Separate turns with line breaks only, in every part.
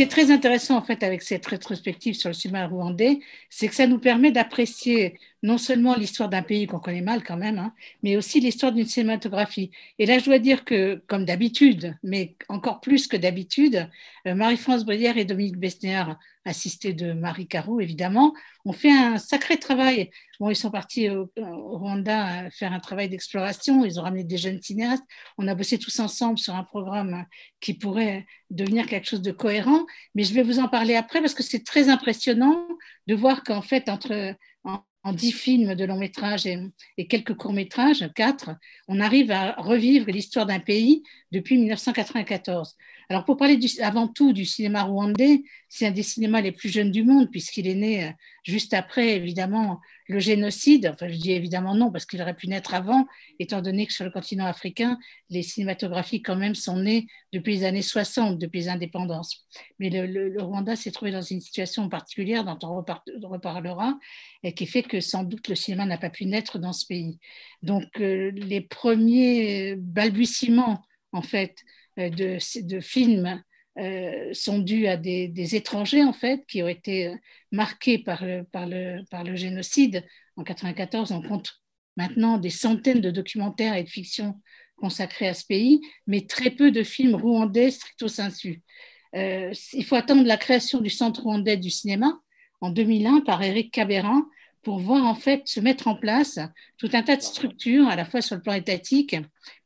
qui est très intéressant en fait avec cette rétrospective sur le cinéma rwandais, c'est que ça nous permet d'apprécier non seulement l'histoire d'un pays qu'on connaît mal quand même, hein, mais aussi l'histoire d'une cinématographie. Et là, je dois dire que, comme d'habitude, mais encore plus que d'habitude, Marie-France Brière et Dominique Besnéard, assistés de Marie Carou, évidemment, ont fait un sacré travail. Bon, ils sont partis au Rwanda faire un travail d'exploration, ils ont ramené des jeunes cinéastes, on a bossé tous ensemble sur un programme qui pourrait devenir quelque chose de cohérent, mais je vais vous en parler après parce que c'est très impressionnant de voir qu'en fait, en 10 films de long métrage et quelques courts métrages, 4, on arrive à revivre l'histoire d'un pays depuis 1994. Alors pour parler avant tout du cinéma rwandais, c'est un des cinémas les plus jeunes du monde puisqu'il est né juste après, évidemment, le génocide. Enfin, je dis évidemment non parce qu'il aurait pu naître avant, étant donné que sur le continent africain, les cinématographies quand même sont nées depuis les années 60, depuis les indépendances. Mais le Rwanda s'est trouvé dans une situation particulière dont on reparlera et qui fait que sans doute le cinéma n'a pas pu naître dans ce pays. Donc les premiers balbutiements en fait de films sont dus à des étrangers en fait qui ont été marqués par le génocide en 94. On compte maintenant des centaines de documentaires et de fictions consacrés à ce pays, mais très peu de films rwandais stricto sensu. Il faut attendre la création du Centre rwandais du cinéma en 2001 par Éric Kabera pour voir en fait se mettre en place tout un tas de structures, à la fois sur le plan étatique,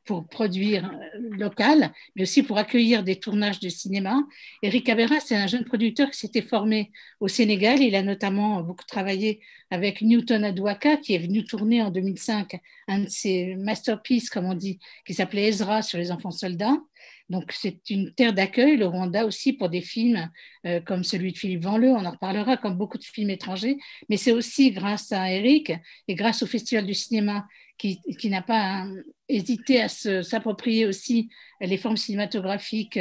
pour produire local, mais aussi pour accueillir des tournages de cinéma. Éric Kabera, c'est un jeune producteur qui s'était formé au Sénégal. Il a notamment beaucoup travaillé avec Newton Adouaka, qui est venu tourner en 2005 un de ses masterpieces, comme on dit, qui s'appelait Ezra sur les enfants soldats. Donc, c'est une terre d'accueil, le Rwanda aussi, pour des films comme celui de Philippe Vanleux, on en reparlera, comme beaucoup de films étrangers, mais c'est aussi grâce à Eric et grâce au Festival du cinéma qui n'a pas hésité à s'approprier aussi les formes cinématographiques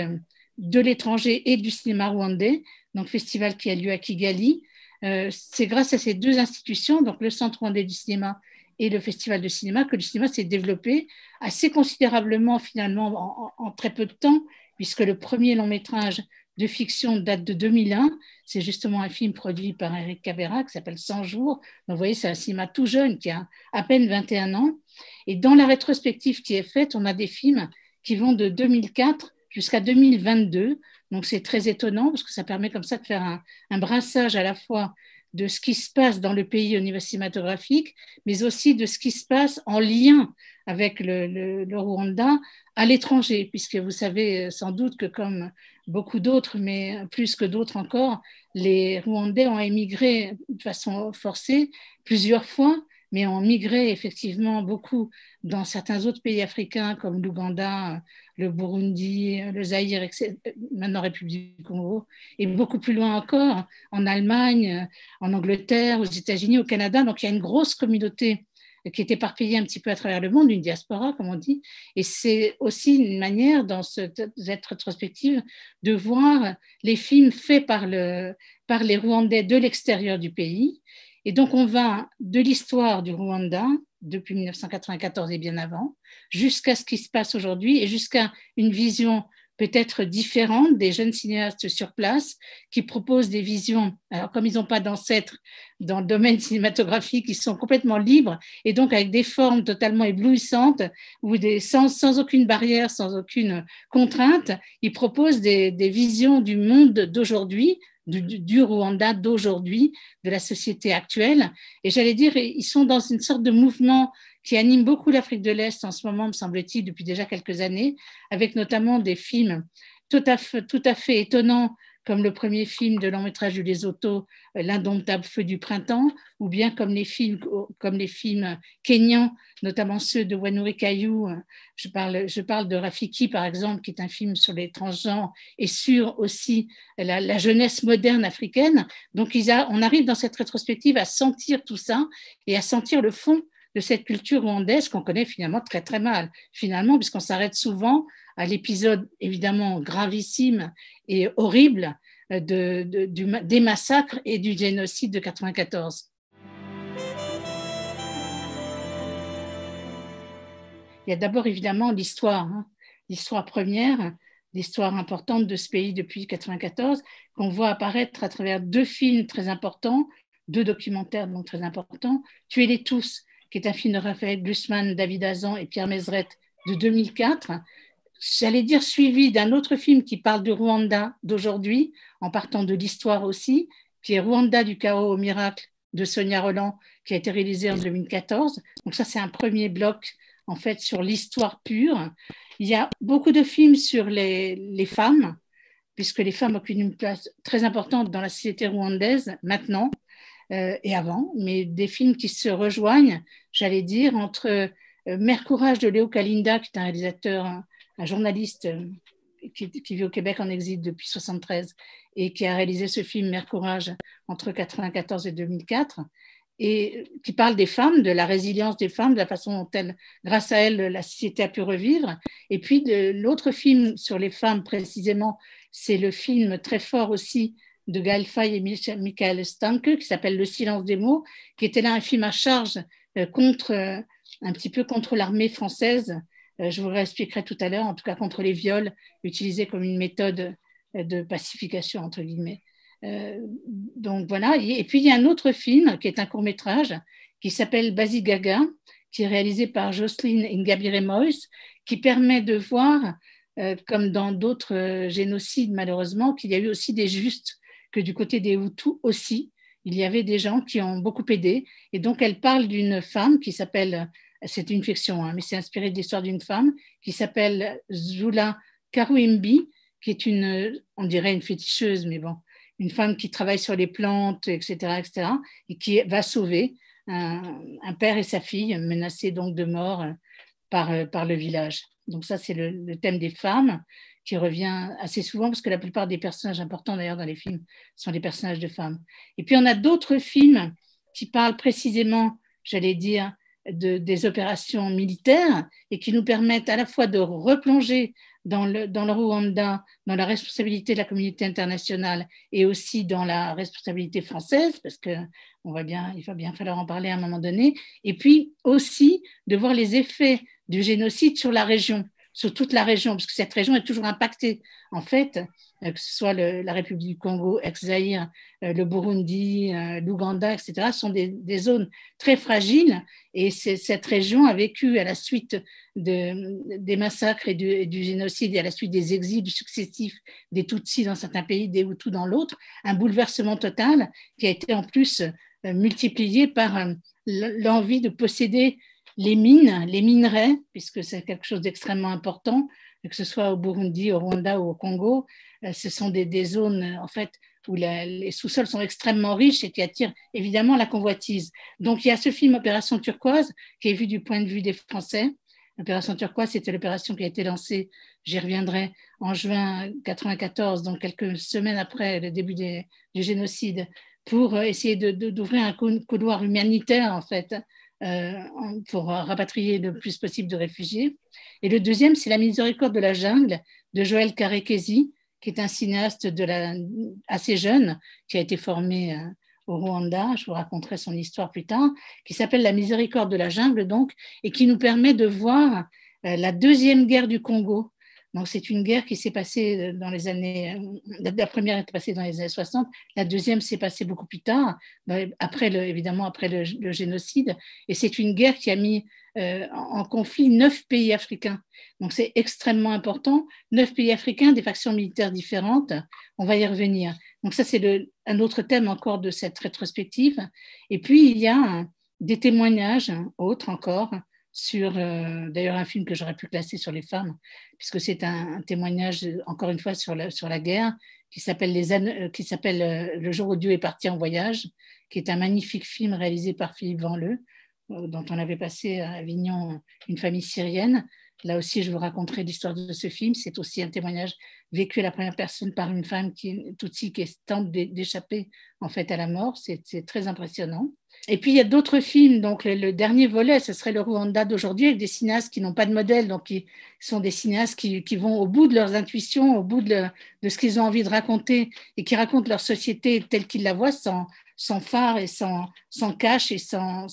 de l'étranger et du cinéma rwandais, donc festival qui a lieu à Kigali. C'est grâce à ces deux institutions, donc le Centre rwandais du cinéma et le Festival de cinéma, que le cinéma s'est développé assez considérablement finalement en très peu de temps, puisque le premier long métrage de fiction date de 2001. C'est justement un film produit par Éric Kabera qui s'appelle 100 jours. Donc, vous voyez, c'est un cinéma tout jeune qui a à peine 21 ans. Et dans la rétrospective qui est faite, on a des films qui vont de 2004 jusqu'à 2022. Donc, c'est très étonnant parce que ça permet comme ça de faire un brassage à la fois de ce qui se passe dans le pays au niveau cinématographique, mais aussi de ce qui se passe en lien avec le Rwanda à l'étranger, puisque vous savez sans doute que comme beaucoup d'autres, mais plus que d'autres encore, les Rwandais ont émigré de façon forcée plusieurs fois, mais ont migré effectivement beaucoup dans certains autres pays africains comme l'Ouganda, le Burundi, le Zaïre, maintenant République du Congo, et beaucoup plus loin encore, en Allemagne, en Angleterre, aux États-Unis, au Canada. Donc il y a une grosse communauté qui est éparpillée un petit peu à travers le monde, une diaspora, comme on dit. Et c'est aussi une manière, dans cette rétrospective, de voir les films faits par les Rwandais de l'extérieur du pays. Et donc, on va de l'histoire du Rwanda, depuis 1994 et bien avant, jusqu'à ce qui se passe aujourd'hui et jusqu'à une vision peut-être différente des jeunes cinéastes sur place qui proposent des visions, alors comme ils n'ont pas d'ancêtres dans le domaine cinématographique, ils sont complètement libres et donc avec des formes totalement éblouissantes ou sans aucune barrière, sans aucune contrainte, ils proposent des visions du monde d'aujourd'hui, du Rwanda d'aujourd'hui, de la société actuelle. Et j'allais dire, ils sont dans une sorte de mouvement qui anime beaucoup l'Afrique de l'Est en ce moment, me semble-t-il, depuis déjà quelques années, avec notamment des films tout à fait étonnants, comme le premier film de long métrage de Lesotho, L'indomptable feu du printemps, ou bien comme les films kenyans, notamment ceux de Wanuri Kayu. Je parle de Rafiki, par exemple, qui est un film sur les transgenres et sur aussi la jeunesse moderne africaine. Donc, on arrive dans cette rétrospective à sentir tout ça et à sentir le fond de cette culture rwandaise qu'on connaît finalement très très mal, finalement, puisqu'on s'arrête souvent à l'épisode évidemment gravissime et horrible des massacres et du génocide de 94. Il y a d'abord évidemment l'histoire première, l'histoire importante de ce pays depuis 1994, qu'on voit apparaître à travers deux films très importants, deux documentaires donc très importants. Tuez-les tous, qui est un film de Raphaël Glucksmann, David Hazan et Pierre Mézeret de 2004. J'allais dire suivi d'un autre film qui parle du Rwanda d'aujourd'hui, en partant de l'histoire aussi, qui est Rwanda du chaos au miracle de Sonia Rolland, qui a été réalisé en 2014. Donc ça, c'est un premier bloc en fait sur l'histoire pure. Il y a beaucoup de films sur les femmes, puisque les femmes occupent une place très importante dans la société rwandaise maintenant et avant, mais des films qui se rejoignent, j'allais dire, entre Mère Courage de Léo Kalinda, qui est un réalisateur, un journaliste qui vit au Québec en exil depuis 1973 et qui a réalisé ce film Mère Courage entre 1994 et 2004, et qui parle des femmes, de la résilience des femmes, de la façon dont elles, grâce à elles, la société a pu revivre. Et puis l'autre film sur les femmes précisément, c'est le film très fort aussi de Gaël Faye et Michael Stanke, qui s'appelle Le silence des mots, qui était là un film à charge un petit peu contre l'armée française. Je vous réexpliquerai tout à l'heure, en tout cas contre les viols utilisés comme une méthode de pacification, entre guillemets. Donc voilà, et puis il y a un autre film qui est un court-métrage qui s'appelle Basi Gaga, qui est réalisé par Jocelyne Ingabire Moïse, qui permet de voir, comme dans d'autres génocides malheureusement, qu'il y a eu aussi des justes, que du côté des Hutus aussi, il y avait des gens qui ont beaucoup aidé. Et donc elle parle d'une femme qui s'appelle, c'est une fiction, hein, mais c'est inspiré de l'histoire d'une femme qui s'appelle Zula Karuimbi, qui est une, on dirait une féticheuse, mais bon, une femme qui travaille sur les plantes, etc., et qui va sauver un père et sa fille menacés donc de mort par le village. Donc ça, c'est le thème des femmes qui revient assez souvent parce que la plupart des personnages importants d'ailleurs dans les films sont des personnages de femmes. Et puis on a d'autres films qui parlent précisément, j'allais dire, des opérations militaires et qui nous permettent à la fois de replonger dans le Rwanda, dans la responsabilité de la communauté internationale et aussi dans la responsabilité française, parce qu'il va bien falloir en parler à un moment donné, et puis aussi de voir les effets du génocide sur la région, sur toute la région, parce que cette région est toujours impactée. En fait, que ce soit la République du Congo, ex-Zaïre, le Burundi, l'Ouganda, etc., sont des zones très fragiles. Et cette région a vécu, à la suite des massacres et du génocide, et à la suite des exils successifs des Tutsis dans certains pays, des Hutus dans l'autre, un bouleversement total qui a été en plus multiplié par l'envie de posséder les mines, les minerais, puisque c'est quelque chose d'extrêmement important, que ce soit au Burundi, au Rwanda ou au Congo, ce sont des zones en fait où les sous-sols sont extrêmement riches et qui attirent évidemment la convoitise. Donc il y a ce film Opération Turquoise qui est vu du point de vue des Français. Opération Turquoise, c'était l'opération qui a été lancée, j'y reviendrai, en juin 1994, donc quelques semaines après le début du génocide, pour essayer d'ouvrir un couloir humanitaire en fait, pour rapatrier le plus possible de réfugiés. Et le deuxième, c'est La miséricorde de la jungle de Joël Karekesi, qui est un cinéaste assez jeune, qui a été formé au Rwanda, je vous raconterai son histoire plus tard, qui s'appelle La miséricorde de la jungle, donc, et qui nous permet de voir la deuxième guerre du Congo. Donc, c'est une guerre qui s'est passée dans les années. La première est passée dans les années 60, la deuxième s'est passée beaucoup plus tard, évidemment après le génocide. Et c'est une guerre qui a mis en conflit 9 pays africains. Donc, c'est extrêmement important. 9 pays africains, des factions militaires différentes. On va y revenir. Donc, ça, c'est un autre thème encore de cette rétrospective. Et puis, il y a des témoignages, autres encore, sur d'ailleurs un film que j'aurais pu classer sur les femmes, puisque c'est un témoignage, encore une fois, sur la guerre, qui s'appelle Le jour où Dieu est parti en voyage, qui est un magnifique film réalisé par Philippe Vanleu, dont on avait passé à Avignon une famille syrienne. Là aussi, je vous raconterai l'histoire de ce film. C'est aussi un témoignage vécu à la première personne par une femme Tutsi qui tente d'échapper en fait à la mort. C'est très impressionnant. Et puis, il y a d'autres films. Donc, le dernier volet, ce serait le Rwanda d'aujourd'hui, avec des cinéastes qui n'ont pas de modèle, donc qui sont des cinéastes qui vont au bout de leurs intuitions, au bout de ce qu'ils ont envie de raconter et qui racontent leur société telle qu'ils la voient, sans phare et sans cache et sans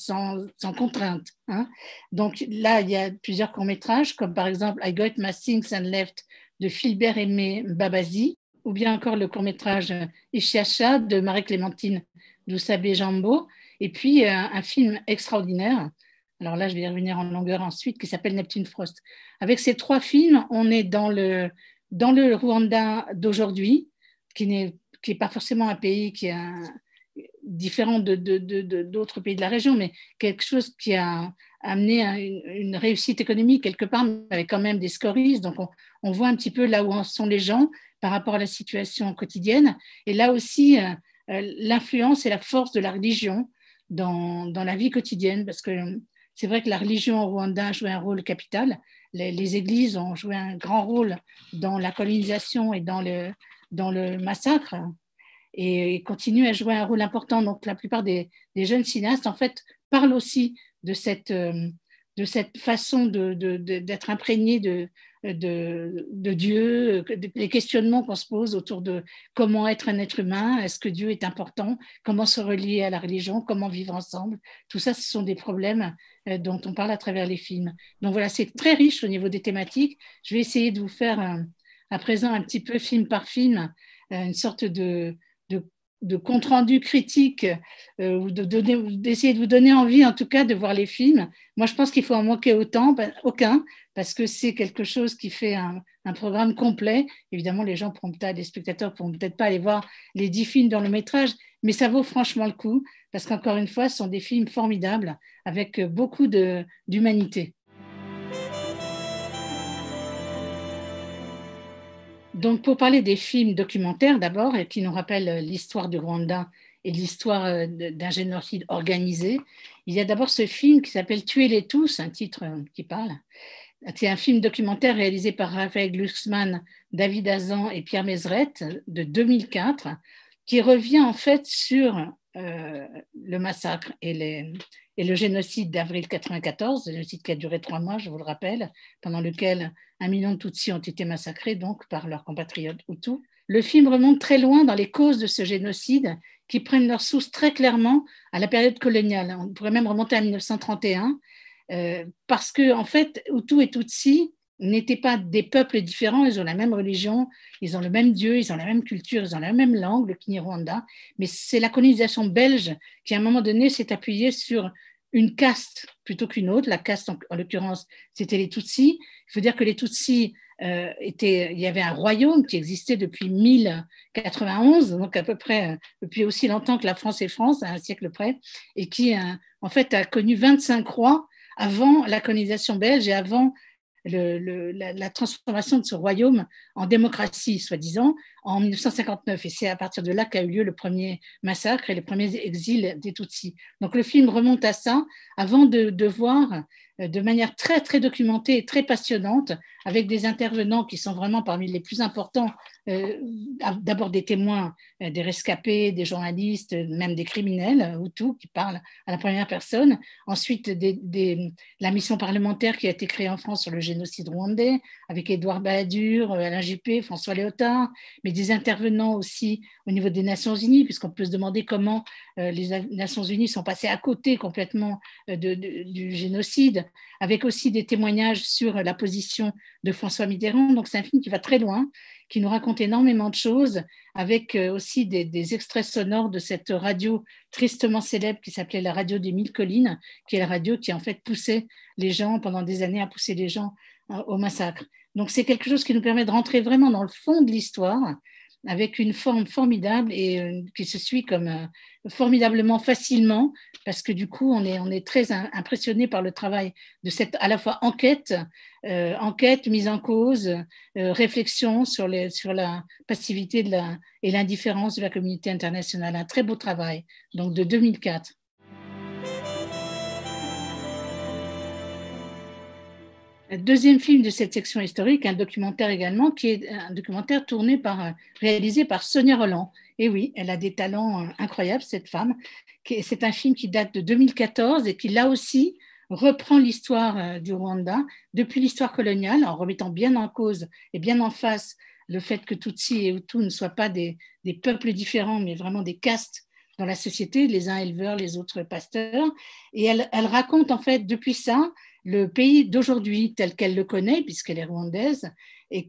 contrainte. Hein. Donc là, il y a plusieurs courts-métrages, comme par exemple I Got My Things and Left de Philbert Aimé Babazi, ou bien encore le court-métrage Ishiasha de Marie-Clémentine Doussabé-Jambo, et puis un film extraordinaire, alors là je vais y revenir en longueur ensuite, qui s'appelle Neptune Frost. Avec ces trois films, on est dans le Rwanda d'aujourd'hui, qui n'est pas forcément un pays qui est différent d'autres pays de la région, mais quelque chose qui a amené une réussite économique quelque part, mais avec quand même des scories. Donc on voit un petit peu là où en sont les gens par rapport à la situation quotidienne. Et là aussi, l'influence et la force de la religion dans la vie quotidienne, parce que c'est vrai que la religion au Rwanda a joué un rôle capital. Les églises ont joué un grand rôle dans la colonisation et dans le massacre, et continuent à jouer un rôle important. Donc la plupart des jeunes cinéastes, en fait, parlent aussi de cette façon d'être imprégné de Dieu, les questionnements qu'on se pose autour de comment être un être humain, est-ce que Dieu est important, comment se relier à la religion, comment vivre ensemble. Tout ça, ce sont des problèmes dont on parle à travers les films. Donc voilà, c'est très riche au niveau des thématiques. Je vais essayer de vous faire à présent un petit peu film par film, une sorte de compte-rendu critique, ou d'essayer de vous donner envie en tout cas de voir les films. Moi, je pense qu'il faut en manquer aucun, parce que c'est quelque chose qui fait un programme complet. Évidemment, les spectateurs ne pourront peut-être pas aller voir les 10 films dans le métrage, mais ça vaut franchement le coup, parce qu'encore une fois, ce sont des films formidables, avec beaucoup d'humanité. Donc, pour parler des films documentaires d'abord, et qui nous rappellent l'histoire du Rwanda et l'histoire d'un génocide organisé, il y a d'abord ce film qui s'appelle Tuez-les tous, un titre qui parle. C'est un film documentaire réalisé par Raphaël Glucksmann, David Hazan et Pierre Mézeret de 2004, qui revient en fait sur le massacre et le génocide d'avril 1994, le génocide qui a duré 3 mois, je vous le rappelle, pendant lequel 1 million de Tutsis ont été massacrés donc par leurs compatriotes Hutus. Le film remonte très loin dans les causes de ce génocide, qui prennent leur source très clairement à la période coloniale. On pourrait même remonter à 1931, parce que en fait, Hutus et Tutsis n'étaient pas des peuples différents, ils ont la même religion, ils ont le même Dieu, ils ont la même culture, ils ont la même langue, le Kinyarwanda, mais c'est la colonisation belge qui, à un moment donné, s'est appuyée sur une caste plutôt qu'une autre. La caste, en l'occurrence, c'était les Tutsis. Il faut dire que les Tutsis il y avait un royaume qui existait depuis 1091, donc à peu près depuis aussi longtemps que la France est France, à un siècle près, et qui, en fait, a connu 25 rois avant la colonisation belge et avant la transformation de ce royaume en démocratie, soi-disant, en 1959. Et c'est à partir de là qu'a eu lieu le premier massacre et les premiers exils des Tutsis. Donc le film remonte à ça, avant de voir de manière très, très documentée et très passionnante, avec des intervenants qui sont vraiment parmi les plus importants, d'abord des témoins, des rescapés, des journalistes, même des criminels, Hutus, qui parlent à la première personne. Ensuite, la mission parlementaire qui a été créée en France sur le génocide rwandais, avec Édouard Balladur, Alain Juppé, François Léotard, mais des intervenants aussi au niveau des Nations Unies, puisqu'on peut se demander comment les Nations Unies sont passées à côté complètement du génocide, avec aussi des témoignages sur la position de François Mitterrand. Donc c'est un film qui va très loin, qui nous raconte énormément de choses, avec aussi des extraits sonores de cette radio tristement célèbre qui s'appelait la radio des 1000 collines, qui est la radio qui en fait poussait les gens, pendant des années, à pousser les gens au massacre. Donc c'est quelque chose qui nous permet de rentrer vraiment dans le fond de l'histoire, avec une forme formidable et qui se suit comme formidablement facilement, parce que du coup, on est très impressionné par le travail de cette à la fois enquête, mise en cause, réflexion sur la passivité et l'indifférence de la communauté internationale. Un très beau travail, donc de 2004. Deuxième film de cette section historique, un documentaire également, qui est un documentaire réalisé par Sonia Rolland. Et oui, elle a des talents incroyables, cette femme. C'est un film qui date de 2014 et qui, là aussi, reprend l'histoire du Rwanda depuis l'histoire coloniale, en remettant bien en cause et bien en face le fait que Tutsis et Hutus ne soient pas des peuples différents, mais vraiment des castes dans la société, les uns éleveurs, les autres pasteurs. Et elle raconte en fait depuis ça le pays d'aujourd'hui tel qu'elle le connaît, puisqu'elle est rwandaise, et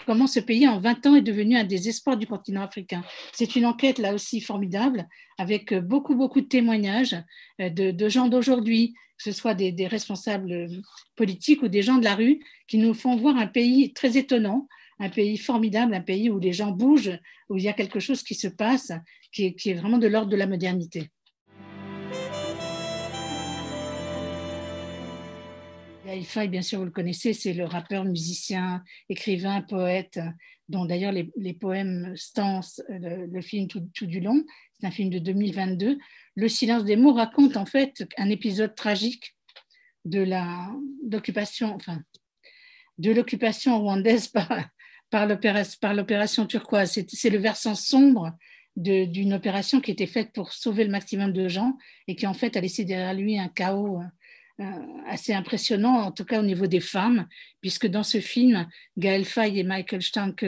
comment ce pays en 20 ans est devenu un des espoirs du continent africain. C'est une enquête là aussi formidable avec beaucoup, beaucoup de témoignages de gens d'aujourd'hui, que ce soit des responsables politiques ou des gens de la rue qui nous font voir un pays très étonnant, un pays formidable, un pays où les gens bougent, où il y a quelque chose qui se passe, qui est vraiment de l'ordre de la modernité. Gaël Faye, bien sûr, vous le connaissez, c'est le rappeur, musicien, écrivain, poète, dont d'ailleurs les poèmes stancent le film tout du long. C'est un film de 2022. Le silence des mots raconte en fait un épisode tragique de l'occupation, enfin, de l'occupation rwandaise par l'opération turquoise. C'est le versant sombre d'une opération qui était faite pour sauver le maximum de gens et qui en fait a laissé derrière lui un chaos assez impressionnant, en tout cas au niveau des femmes, puisque dans ce film, Gaël Faye et Michael Stanke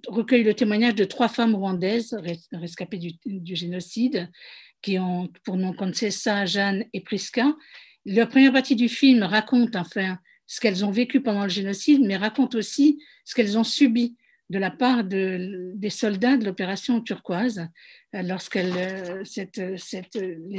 recueillent le témoignage de 3 femmes rwandaises rescapées du génocide, qui ont pour nom Concessa, Jeanne et Priska. La première partie du film raconte enfin ce qu'elles ont vécu pendant le génocide, mais raconte aussi ce qu'elles ont subi de la part des soldats de l'opération turquoise, lorsque les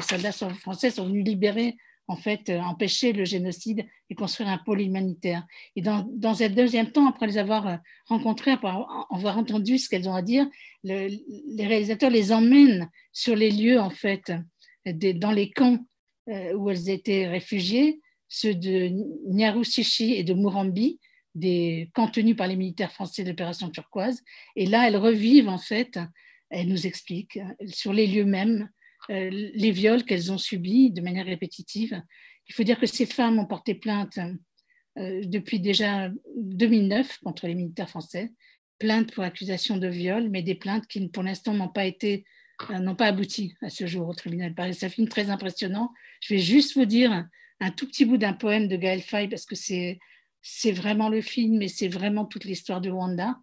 soldats français sont venus libérer, en fait, empêcher le génocide et construire un pôle humanitaire. Et dans un deuxième temps, après les avoir rencontrées, après avoir entendu ce qu'elles ont à dire, les réalisateurs les emmènent sur les lieux, en fait, dans les camps où elles étaient réfugiées, ceux de Nyarusichi et de Murambi, des camps tenus par les militaires français de l'opération turquoise. Et là, elles revivent, en fait, elles nous expliquent sur les lieux mêmes les viols qu'elles ont subis de manière répétitive. Il faut dire que ces femmes ont porté plainte depuis déjà 2009 contre les militaires français, plaintes pour accusation de viol, mais des plaintes qui, pour l'instant, n'ont pas abouti à ce jour au tribunal de Paris. C'est un film très impressionnant. Je vais juste vous dire un tout petit bout d'un poème de Gaël Faye, parce que c'est vraiment le film, et c'est vraiment toute l'histoire du Rwanda.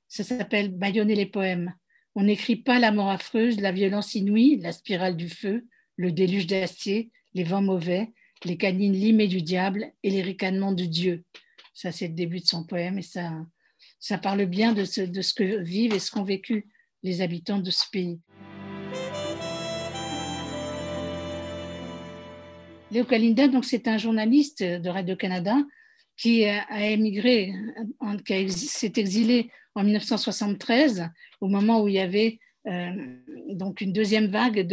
Ça s'appelle Bâillonner les poèmes. On n'écrit pas la mort affreuse, la violence inouïe, la spirale du feu, le déluge d'acier, les vents mauvais, les canines limées du diable et les ricanements de Dieu. Ça, c'est le début de son poème, et ça parle bien de ce que vivent et ce qu'ont vécu les habitants de ce pays. Léo Kalinda, donc, c'est un journaliste de Radio-Canada qui a émigré, qui s'est exilé en 1973, au moment où il y avait donc une deuxième vague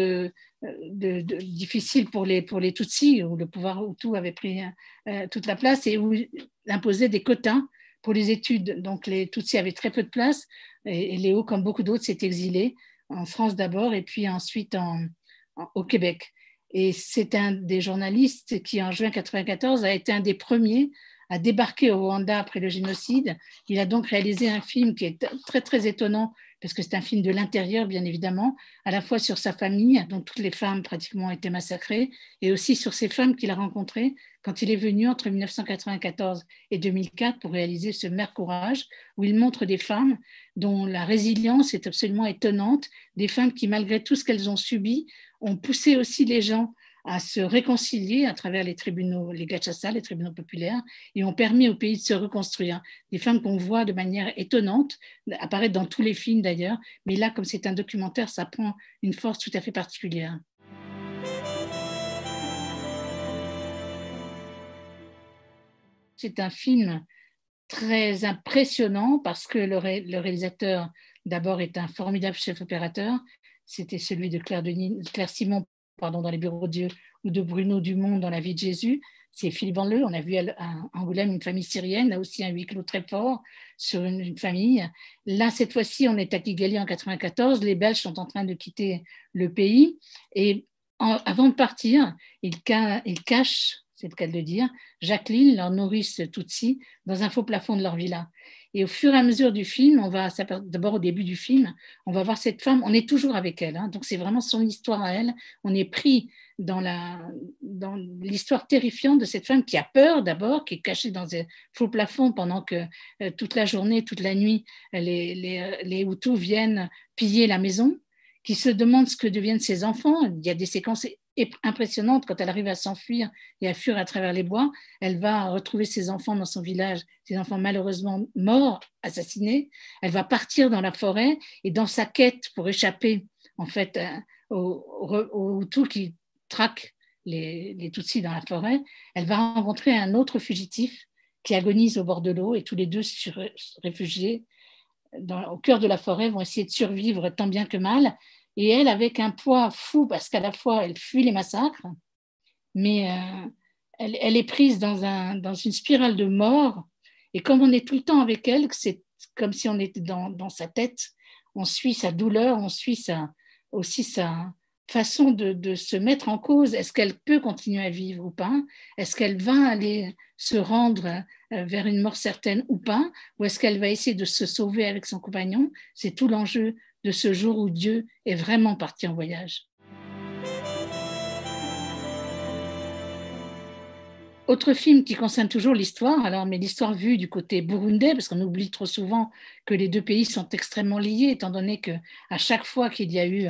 difficile pour les Tutsis, où le pouvoir Hutu avait pris toute la place et où il imposait des quotas pour les études. Donc les Tutsis avaient très peu de place et Léo, comme beaucoup d'autres, s'est exilé en France d'abord et puis ensuite au Québec. Et c'est un des journalistes qui, en juin 1994, a été un des premiers à débarquer au Rwanda après le génocide. Il a donc réalisé un film qui est très, très étonnant, parce que c'est un film de l'intérieur, bien évidemment, à la fois sur sa famille, dont toutes les femmes pratiquement ont été massacrées, et aussi sur ces femmes qu'il a rencontrées quand il est venu entre 1994 et 2004 pour réaliser ce Mère Courage, où il montre des femmes dont la résilience est absolument étonnante, des femmes qui, malgré tout ce qu'elles ont subi, ont poussé aussi les gens à se réconcilier à travers les tribunaux, les Gachassas, les tribunaux populaires, et ont permis au pays de se reconstruire. Des femmes qu'on voit de manière étonnante, apparaître dans tous les films d'ailleurs, mais là, comme c'est un documentaire, ça prend une force tout à fait particulière. C'est un film très impressionnant parce que le réalisateur, d'abord, est un formidable chef opérateur. C'était celui de Claire Simon dans Les Bureaux de Dieu ou de Bruno Dumont dans La vie de Jésus. C'est Philippe Vanleux. On a vu à Angoulême une famille syrienne, là aussi un huis clos très fort sur une famille. Là, cette fois-ci, on est à Kigali en 1994. Les Belges sont en train de quitter le pays. Et avant de partir, ils cachent, c'est le cas de le dire, Jacqueline, leur nourrice Tutsi, dans un faux plafond de leur villa. Et au fur et à mesure du film, d'abord au début du film, on va voir cette femme, on est toujours avec elle, hein, donc c'est vraiment son histoire à elle. On est pris dans l'histoire terrifiante de cette femme qui a peur d'abord, qui est cachée dans un faux plafond pendant que toute la journée, toute la nuit, les Hutus viennent piller la maison, qui se demande ce que deviennent ses enfants. Il y a des séquences impressionnante quand elle arrive à s'enfuir et à fuir à travers les bois. Elle va retrouver ses enfants dans son village, ses enfants malheureusement morts, assassinés. Elle va partir dans la forêt et dans sa quête pour échapper en fait aux Hutus qui traquent les Tutsis dans la forêt, elle va rencontrer un autre fugitif qui agonise au bord de l'eau et tous les deux réfugiés au cœur de la forêt vont essayer de survivre tant bien que mal. Et elle, avec un poids fou, parce qu'à la fois elle fuit les massacres, mais elle est prise dans une spirale de mort. Et comme on est tout le temps avec elle, c'est comme si on était dans sa tête, on suit sa douleur, on suit aussi sa façon de se mettre en cause. Est-ce qu'elle peut continuer à vivre ou pas? Est-ce qu'elle va aller se rendre vers une mort certaine ou pas? Ou est-ce qu'elle va essayer de se sauver avec son compagnon? C'est tout l'enjeu de ce jour où Dieu est vraiment parti en voyage. Autre film qui concerne toujours l'histoire, alors, mais l'histoire vue du côté burundais, parce qu'on oublie trop souvent que les deux pays sont extrêmement liés, étant donné qu'à chaque fois qu'il y a eu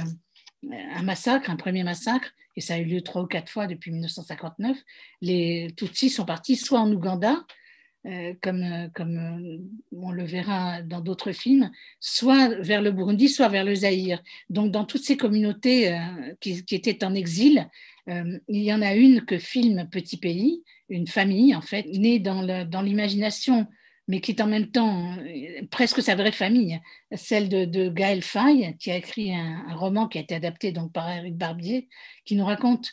un massacre, un premier massacre, et ça a eu lieu 3 ou 4 fois depuis 1959, les Tutsis sont partis soit en Ouganda, comme on le verra dans d'autres films, soit vers le Burundi, soit vers le Zaïre. Donc, dans toutes ces communautés qui étaient en exil, il y en a une que filme Petit Pays, une famille, en fait, née dans l'imagination, mais qui est en même temps presque sa vraie famille, celle de Gaël Faye, qui a écrit un roman qui a été adapté donc, par Éric Barbier, qui nous raconte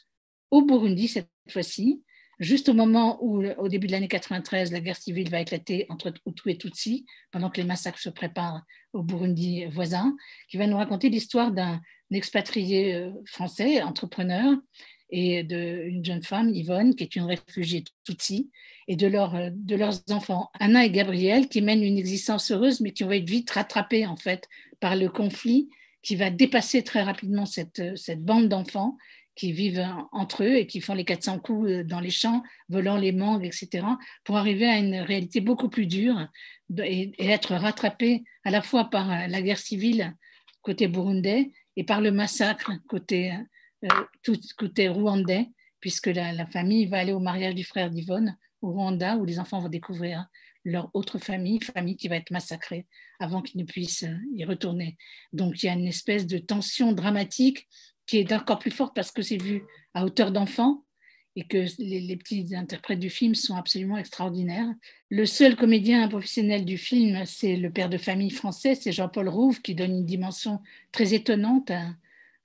au Burundi, cette fois-ci, juste au moment où, au début de l'année 93, la guerre civile va éclater entre Hutus et Tutsis, pendant que les massacres se préparent au Burundi voisin, qui va nous raconter l'histoire d'un expatrié français, entrepreneur, et d'une jeune femme, Yvonne, qui est une réfugiée Tutsi, et de leurs enfants, Anna et Gabriel, qui mènent une existence heureuse, mais qui vont être vite rattrapés, en fait, par le conflit qui va dépasser très rapidement cette bande d'enfants qui vivent entre eux et qui font les 400 coups dans les champs, volant les mangues, etc., pour arriver à une réalité beaucoup plus dure et être rattrapés à la fois par la guerre civile côté burundais et par le massacre côté rwandais, puisque la famille va aller au mariage du frère d'Yvonne au Rwanda, où les enfants vont découvrir leur autre famille qui va être massacrée avant qu'ils ne puissent y retourner. Donc il y a une espèce de tension dramatique qui est encore plus forte parce que c'est vu à hauteur d'enfant et que les petits interprètes du film sont absolument extraordinaires. Le seul comédien professionnel du film, c'est le père de famille français, c'est Jean-Paul Rouve, qui donne une dimension très étonnante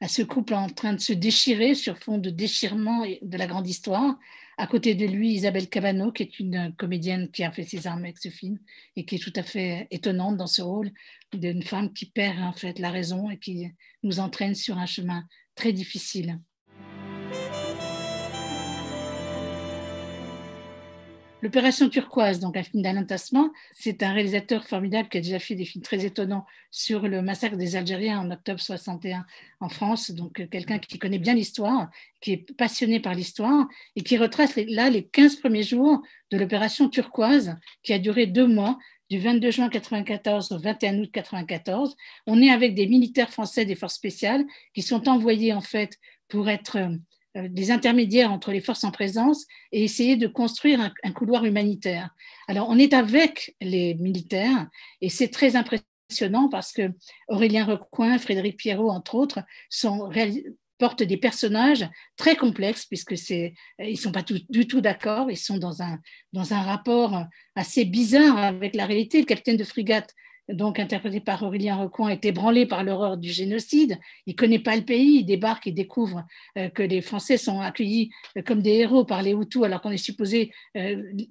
à ce couple en train de se déchirer sur fond de déchirement de la grande histoire. À côté de lui, Isabelle Cabano, qui est une comédienne qui a fait ses armes avec ce film et qui est tout à fait étonnante dans ce rôle d'une femme qui perd en fait la raison et qui nous entraîne sur un chemin très difficile. L'Opération Turquoise, donc un film d'Alain Tasman, c'est un réalisateur formidable qui a déjà fait des films très étonnants sur le massacre des Algériens en octobre 61 en France, donc quelqu'un qui connaît bien l'histoire, qui est passionné par l'histoire et qui retrace là les 15 premiers jours de l'Opération Turquoise qui a duré 2 mois, du 22 juin 1994 au 21 août 1994. On est avec des militaires français des forces spéciales qui sont envoyés en fait pour être des intermédiaires entre les forces en présence et essayer de construire un couloir humanitaire. Alors, on est avec les militaires et c'est très impressionnant parce que Aurélien Recoing, Frédéric Pierrot, entre autres, portent des personnages très complexes puisque ils ne sont pas du tout d'accord, ils sont dans un rapport assez bizarre avec la réalité. Le capitaine de frégate, donc interprété par Aurélien Recoing, est ébranlé par l'horreur du génocide. Il ne connaît pas le pays, il débarque et découvre que les Français sont accueillis comme des héros par les Hutus alors qu'on est supposé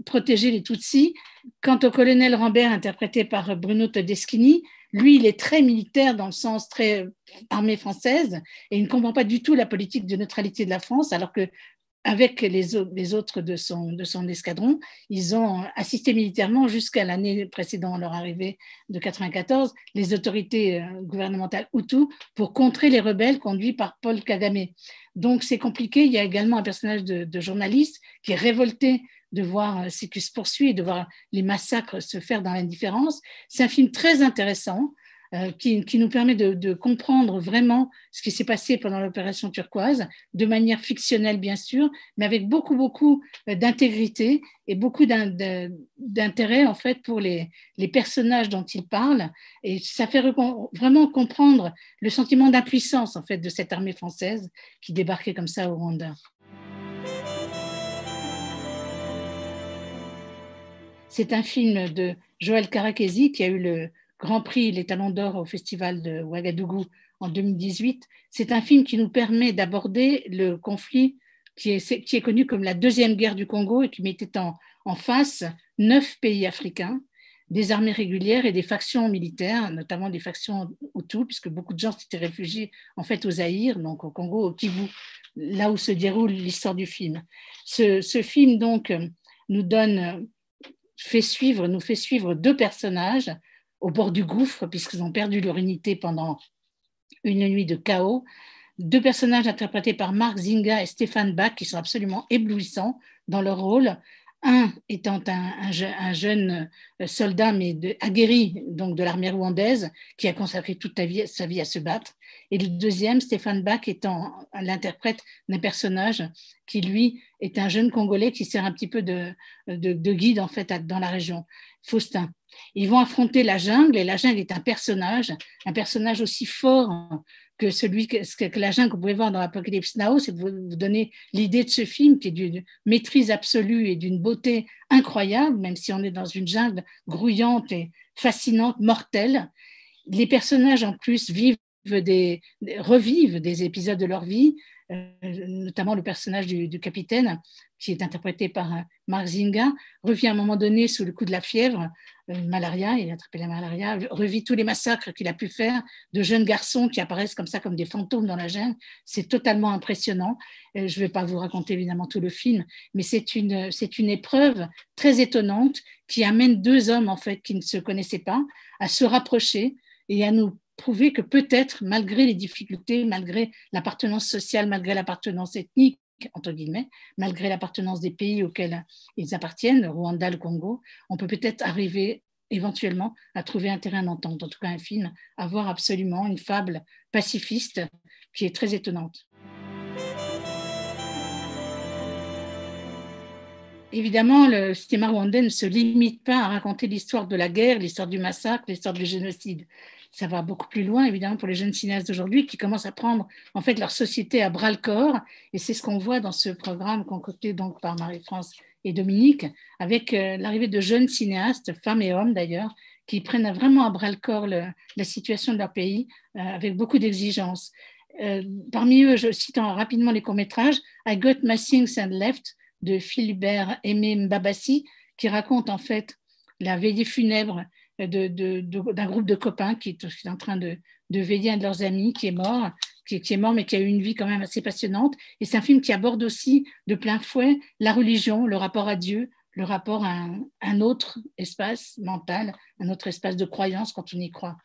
protéger les Tutsis. Quant au colonel Rambert, interprété par Bruno Todeschini, lui, il est très militaire dans le sens très armée française et il ne comprend pas du tout la politique de neutralité de la France alors que avec les autres de son escadron, ils ont assisté militairement jusqu'à l'année précédant leur arrivée de 94, les autorités gouvernementales Hutus pour contrer les rebelles conduits par Paul Kagame. Donc c'est compliqué. Il y a également un personnage de journaliste qui est révolté de voir ce qui se poursuit et de voir les massacres se faire dans l'indifférence. C'est un film très intéressant qui nous permet de comprendre vraiment ce qui s'est passé pendant l'opération Turquoise, de manière fictionnelle bien sûr, mais avec beaucoup d'intégrité et beaucoup d'intérêt en fait pour les personnages dont il parle. Et ça fait vraiment comprendre le sentiment d'impuissance en fait de cette armée française qui débarquait comme ça au Rwanda. C'est un film de Joël Karakesi qui a eu le Grand Prix Les Talons d'Or au Festival de Ouagadougou en 2018. C'est un film qui nous permet d'aborder le conflit qui est connu comme la Deuxième Guerre du Congo et qui mettait en face 9 pays africains, des armées régulières et des factions militaires, notamment des factions Hutus, puisque beaucoup de gens s'étaient réfugiés en fait au Zaïre, donc au Congo, au Kivu, là où se déroule l'histoire du film. Ce film donc nous fait suivre deux personnages au bord du gouffre, puisqu'ils ont perdu leur unité pendant une nuit de chaos. Deux personnages interprétés par Marc Zinga et Stéphane Bach, qui sont absolument éblouissants dans leur rôle. Un étant un jeune soldat, mais aguerri donc de l'armée rwandaise, qui a consacré toute sa vie à se battre. Et le deuxième, Stéphane Bach, étant l'interprète d'un personnage qui, lui, est un jeune Congolais qui sert un petit peu de guide en fait dans la région, Faustin. Ils vont affronter la jungle, et la jungle est un personnage aussi fort que la jungle que vous pouvez voir dans Apocalypse Now. C'est de vous donner l'idée de ce film qui est d'une maîtrise absolue et d'une beauté incroyable, même si on est dans une jungle grouillante et fascinante, mortelle. Les personnages en plus revivent des épisodes de leur vie, notamment le personnage du capitaine, qui est interprété par Marc Zinga, revient à un moment donné sous le coup de la fièvre, malaria, il a attrapé la malaria, revit tous les massacres qu'il a pu faire de jeunes garçons qui apparaissent comme ça, comme des fantômes dans la jungle. C'est totalement impressionnant. Je ne vais pas vous raconter évidemment tout le film, mais c'est une épreuve très étonnante qui amène deux hommes en fait qui ne se connaissaient pas à se rapprocher et à nous prouver que peut-être, malgré les difficultés, malgré l'appartenance sociale, malgré l'appartenance ethnique, entre guillemets, malgré l'appartenance des pays auxquels ils appartiennent, le Rwanda, le Congo, on peut peut-être arriver éventuellement à trouver un terrain d'entente. En tout cas, un film à voir absolument, une fable pacifiste qui est très étonnante. Évidemment, le cinéma rwandais ne se limite pas à raconter l'histoire de la guerre, l'histoire du massacre, l'histoire du génocide. Ça va beaucoup plus loin, évidemment, pour les jeunes cinéastes d'aujourd'hui qui commencent à prendre en fait leur société à bras le corps. Et c'est ce qu'on voit dans ce programme concocté donc par Marie-France et Dominique, avec l'arrivée de jeunes cinéastes, femmes et hommes d'ailleurs, qui prennent vraiment à bras le corps la situation de leur pays avec beaucoup d'exigences. Parmi eux, je cite rapidement les courts-métrages, I Got My Things and Left de Philibert Aimé Mbabassi, qui raconte en fait la veillée funèbre d'un groupe de copains qui est en train de veiller un de leurs amis qui est mort, mais qui a eu une vie quand même assez passionnante. Et c'est un film qui aborde aussi de plein fouet la religion, le rapport à Dieu, le rapport à un autre espace mental, un autre espace de croyance quand on y croit.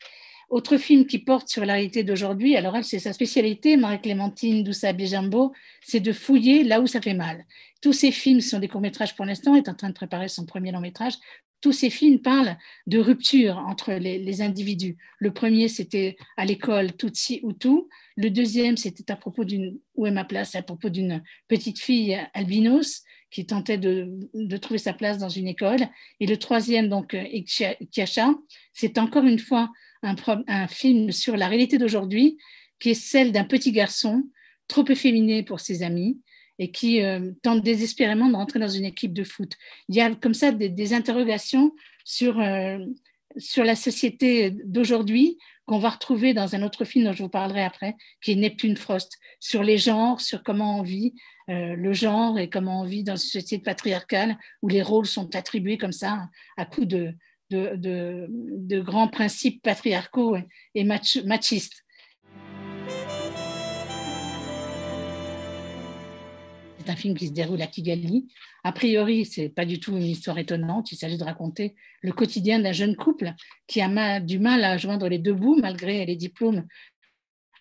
Autre film qui porte sur la réalité d'aujourd'hui, alors elle, c'est sa spécialité, Marie-Clémentine Doussa-Bijambo, c'est de fouiller là où ça fait mal. Tous ces films sont des courts-métrages pour l'instant, elle est en train de préparer son premier long-métrage. Tous ces films parlent de rupture entre les individus. Le premier, c'était à l'école Tutsi Hutu. Le deuxième, c'était à propos où est ma place, à propos d'une petite fille albinos qui tentait de trouver sa place dans une école. Et le troisième, donc, Ikiasha, c'est encore une fois un film sur la réalité d'aujourd'hui, qui est celle d'un petit garçon trop efféminé pour ses amis et qui tente désespérément de rentrer dans une équipe de foot. Il y a comme ça des interrogations sur la société d'aujourd'hui qu'on va retrouver dans un autre film dont je vous parlerai après, qui est Neptune Frost, sur les genres, sur comment on vit le genre et comment on vit dans une société patriarcale où les rôles sont attribués comme ça à coups de grands principes patriarcaux et machistes. C'est un film qui se déroule à Kigali. A priori, ce n'est pas du tout une histoire étonnante. Il s'agit de raconter le quotidien d'un jeune couple qui a du mal à joindre les deux bouts malgré les diplômes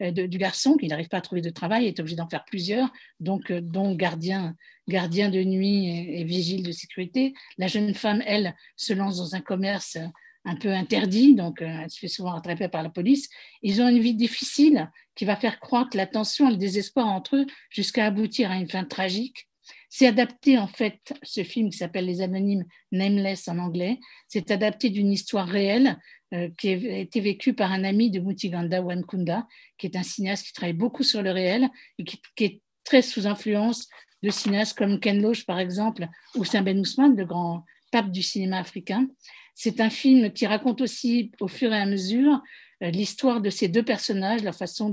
du garçon, qui n'arrive pas à trouver de travail, est obligé d'en faire plusieurs, donc dont gardien de nuit et vigile de sécurité. La jeune femme, elle, se lance dans un commerce un peu interdit, donc elle se fait souvent rattraper par la police. Ils ont une vie difficile qui va faire croître la tension et le désespoir entre eux jusqu'à aboutir à une fin tragique. C'est adapté, en fait, ce film qui s'appelle Les Anonymes, Nameless en anglais, c'est adapté d'une histoire réelle qui a été vécue par un ami de Mutiganda Wankunda, qui est un cinéaste qui travaille beaucoup sur le réel et qui est très sous influence de cinéastes comme Ken Loach, par exemple, ou Saint Ben Ousmane, le grand pape du cinéma africain. C'est un film qui raconte aussi, au fur et à mesure, l'histoire de ces deux personnages, leur façon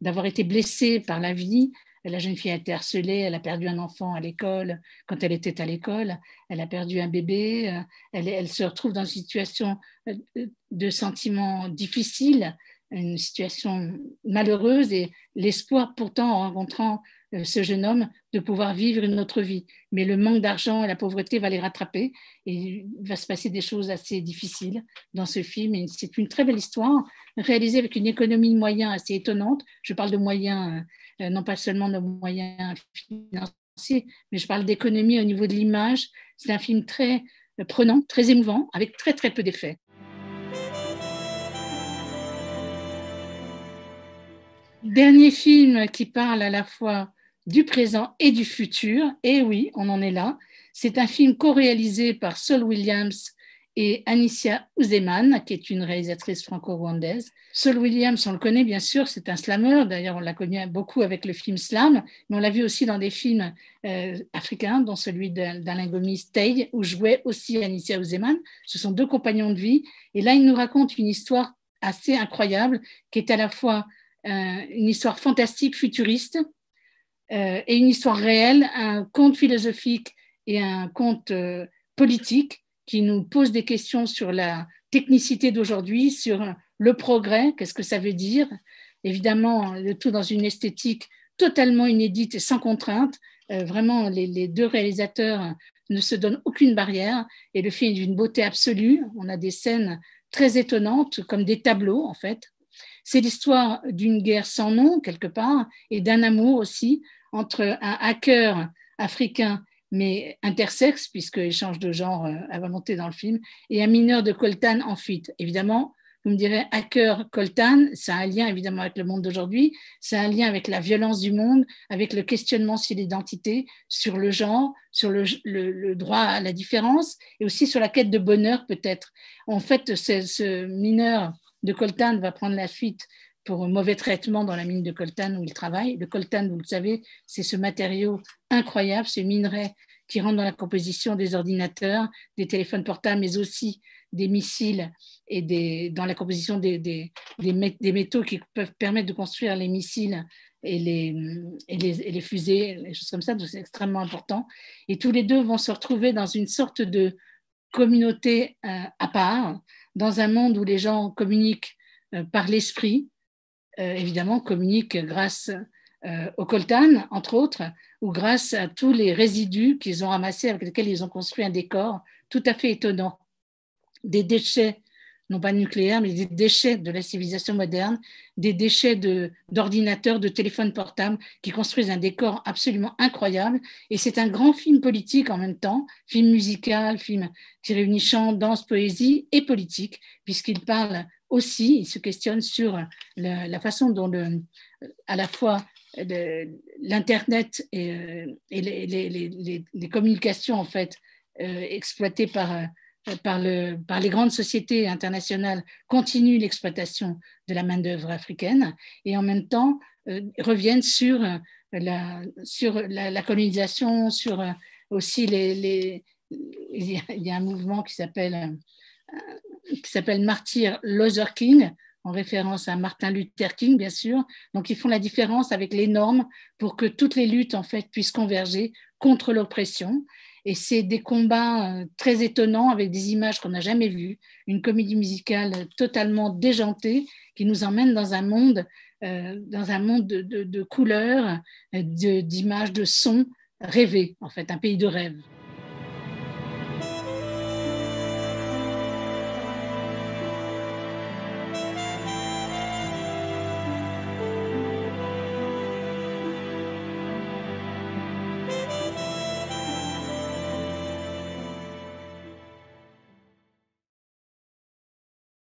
d'avoir été blessés par la vie. La jeune fille a été harcelée, elle a perdu un enfant à l'école, quand elle était à l'école, elle a perdu un bébé, elle se retrouve dans une situation de sentiments difficiles, une situation malheureuse et l'espoir pourtant en rencontrant ce jeune homme de pouvoir vivre une autre vie. Mais le manque d'argent et la pauvreté va les rattraper et il va se passer des choses assez difficiles dans ce film. Et c'est une très belle histoire réalisée avec une économie de moyens assez étonnante. Je parle de moyens, non pas seulement de moyens financiers, mais je parle d'économie au niveau de l'image. C'est un film très prenant, très émouvant, avec très très peu d'effets. Dernier film qui parle à la fois du présent et du futur, et oui, on en est là. C'est un film co-réalisé par Saul Williams et Anicia Uzeman, qui est une réalisatrice franco-rwandaise. Saul Williams, on le connaît bien sûr, c'est un slammer, d'ailleurs on l'a connu beaucoup avec le film Slam, mais on l'a vu aussi dans des films africains, dont celui d'Alain Gomis, Tay, où jouait aussi Anicia Uzeman. Ce sont deux compagnons de vie, et là il nous raconte une histoire assez incroyable, qui est à la fois une histoire fantastique, futuriste, et une histoire réelle, un conte philosophique et un conte politique qui nous pose des questions sur la technicité d'aujourd'hui, sur le progrès, qu'est-ce que ça veut dire. Évidemment, le tout dans une esthétique totalement inédite et sans contrainte. Vraiment, les deux réalisateurs ne se donnent aucune barrière et le film est d'une beauté absolue. On a des scènes très étonnantes, comme des tableaux en fait. C'est l'histoire d'une guerre sans nom, quelque part, et d'un amour aussi entre un hacker africain, mais intersexe, puisqu'il change de genre à volonté dans le film, et un mineur de coltan en fuite. Évidemment, vous me direz, hacker coltan, ça a un lien évidemment avec le monde d'aujourd'hui, c'est un lien avec la violence du monde, avec le questionnement sur l'identité, sur le genre, sur le droit à la différence, et aussi sur la quête de bonheur peut-être. En fait, ce mineur de coltan va prendre la fuite pour un mauvais traitement dans la mine de coltan où il travaille. Le coltan, vous le savez, c'est ce matériau incroyable, ce minerai qui rentre dans la composition des ordinateurs, des téléphones portables, mais aussi des missiles et dans la composition des métaux qui peuvent permettre de construire les missiles et les fusées, les choses comme ça, donc c'est extrêmement important. Et tous les deux vont se retrouver dans une sorte de communauté à part, dans un monde où les gens communiquent par l'esprit, évidemment communiquent grâce au coltan, entre autres, ou grâce à tous les résidus qu'ils ont ramassés avec lesquels ils ont construit un décor tout à fait étonnant. Des déchets, non pas nucléaires, mais des déchets de la civilisation moderne, des déchets d'ordinateurs, de téléphones portables qui construisent un décor absolument incroyable. Et c'est un grand film politique en même temps, film musical, film qui réunit chant, danse, poésie et politique, puisqu'il parle aussi, il se questionne sur la façon dont à la fois l'Internet et les communications en fait exploitées par les grandes sociétés internationales continuent l'exploitation de la main-d'œuvre africaine et en même temps reviennent sur la colonisation, sur aussi il y a un mouvement qui s'appelle Martyr Luther King, en référence à Martin Luther King, bien sûr. Donc, ils font la différence avec les normes pour que toutes les luttes, en fait, puissent converger contre l'oppression. Et c'est des combats très étonnants avec des images qu'on n'a jamais vues, une comédie musicale totalement déjantée qui nous emmène dans un monde de couleurs, d'images, de sons rêvés, en fait, un pays de rêve.